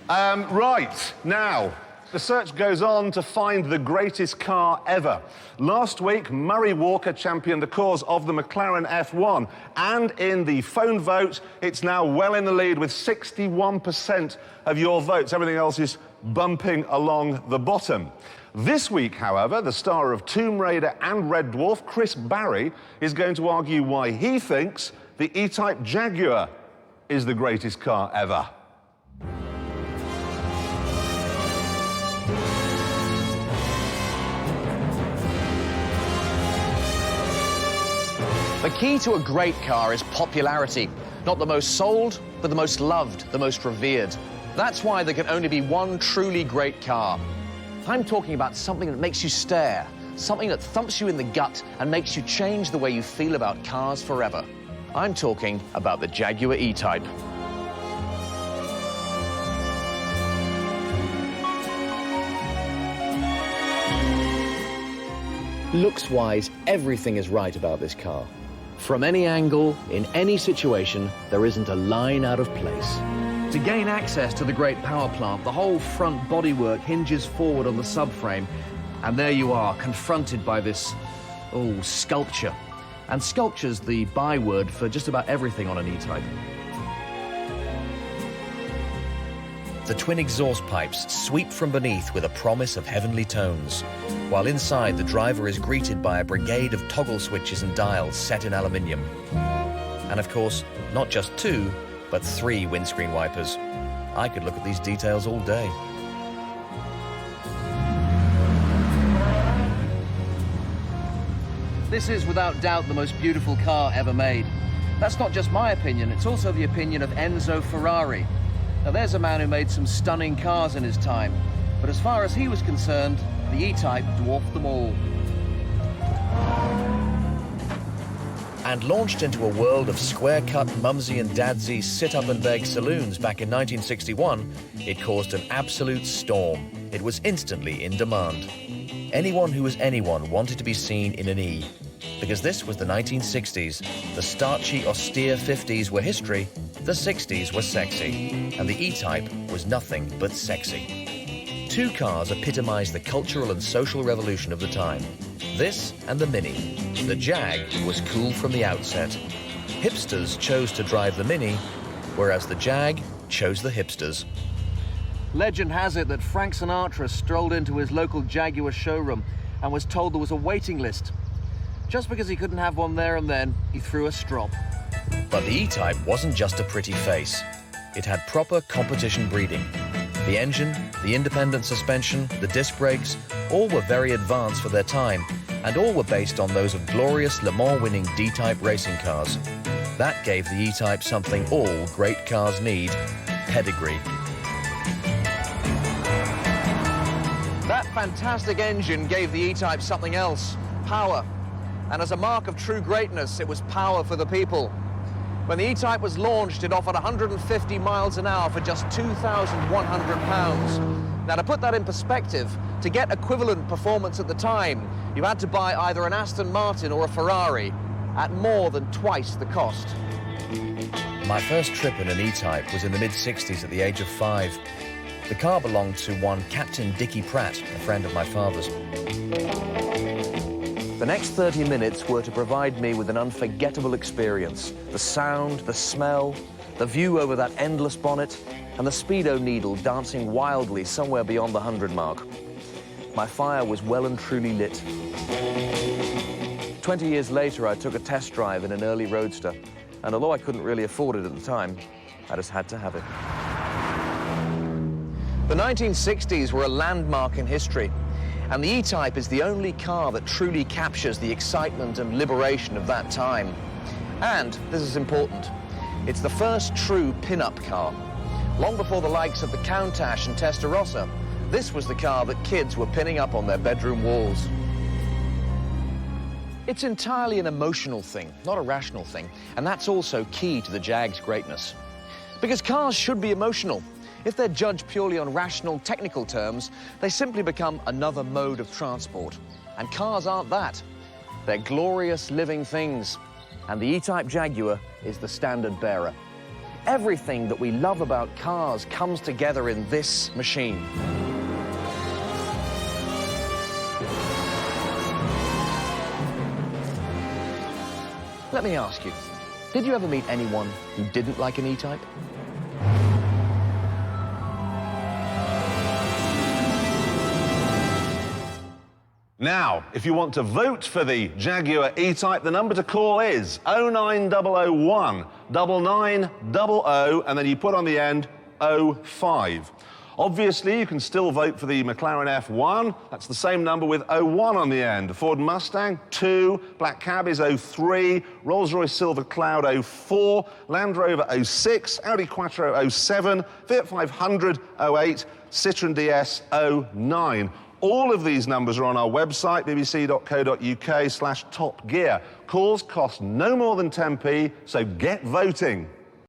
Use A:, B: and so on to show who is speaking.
A: Right, now, the search goes on to find the greatest car ever. Last week, Murray Walker championed the cause of the McLaren F1, and in the phone vote, it's now well in the lead with 61% of your votes. Everything else is bumping along the bottom. This week, however, the star of Tomb Raider and Red Dwarf, Chris Barrie, is going to argue why he thinks the E-Type Jaguar is the greatest car ever.
B: The key to a great car is popularity. Not the most sold, but the most loved, the most revered. That's why there can only be one truly great car. I'm talking about something that makes you stare, something that thumps you in the gut and makes you change the way you feel about cars forever. I'm talking about the Jaguar E-Type. Looks-wise, everything is right about this car. From any angle, in any situation, there isn't a line out of place. To gain access to the great power plant, the whole front bodywork hinges forward on the subframe, and there you are, confronted by this, sculpture. And sculpture's the byword for just about everything on an E-Type. The twin exhaust pipes sweep from beneath with a promise of heavenly tones, while inside the driver is greeted by a brigade of toggle switches and dials set in aluminium. And of course, not just 2, but 3 windscreen wipers. I could look at these details all day. This is without doubt the most beautiful car ever made. That's not just my opinion, it's also the opinion of Enzo Ferrari. Now there's a man who made some stunning cars in his time, but as far as he was concerned, the E-Type dwarfed them all. And launched into a world of square-cut mumsy and dadsy sit-up-and-beg saloons back in 1961, it caused an absolute storm. It was instantly in demand. Anyone who was anyone wanted to be seen in an E, because this was the 1960s. The starchy, austere 50s were history, the 60s were sexy, and the E-Type was nothing but sexy. 2 cars epitomized the cultural and social revolution of the time. This and the Mini. The Jag was cool from the outset. Hipsters chose to drive the Mini, whereas the Jag chose the hipsters. Legend has it that Frank Sinatra strolled into his local Jaguar showroom and was told there was a waiting list. Just because he couldn't have one there and then, he threw a strop. But the E-Type wasn't just a pretty face. It had proper competition breeding. The engine, the independent suspension, the disc brakes, all were very advanced for their time, and all were based on those of glorious Le Mans-winning D-Type racing cars. That gave the E-Type something all great cars need: pedigree. That fantastic engine gave the E-Type something else: power. And as a mark of true greatness, it was power for the people. When the E-Type was launched, it offered 150 miles an hour for just £2,100. Now, to put that in perspective, to get equivalent performance at the time, you had to buy either an Aston Martin or a Ferrari at more than twice the cost. My first trip in an E-Type was in the mid-60s at the age of 5. The car belonged to one Captain Dickie Pratt, a friend of my father's. The next 30 minutes were to provide me with an unforgettable experience. The sound, the smell, the view over that endless bonnet, and the speedo needle dancing wildly somewhere beyond the 100 mark. My fire was well and truly lit. 20 years later, I took a test drive in an early roadster, and although I couldn't really afford it at the time, I just had to have it. The 1960s were a landmark in history. And the E-Type is the only car that truly captures the excitement and liberation of that time. And, this is important, it's the first true pin-up car. Long before the likes of the Countach and Testarossa, this was the car that kids were pinning up on their bedroom walls. It's entirely an emotional thing, not a rational thing, and that's also key to the Jag's greatness. Because cars should be emotional. If they're judged purely on rational, technical terms, they simply become another mode of transport. And cars aren't that. They're glorious living things. And the E-Type Jaguar is the standard bearer.
C: Everything that we love about cars comes together in this machine. Let me ask you, did you ever meet anyone who didn't like an E-Type?
A: Now, if you want to vote for the Jaguar E-Type, the number to call is 09001 9900, and then you put on the end 05. Obviously, you can still vote for the McLaren F1. That's the same number with 01 on the end. Ford Mustang, 2. Black Cab is 03. Rolls-Royce Silver Cloud, 04. Land Rover, 06. Audi Quattro, 07. Fiat 500, 08. Citroën DS, 09. All of these numbers are on our website, bbc.co.uk/Top Gear. Calls cost no more than 10p, so get voting.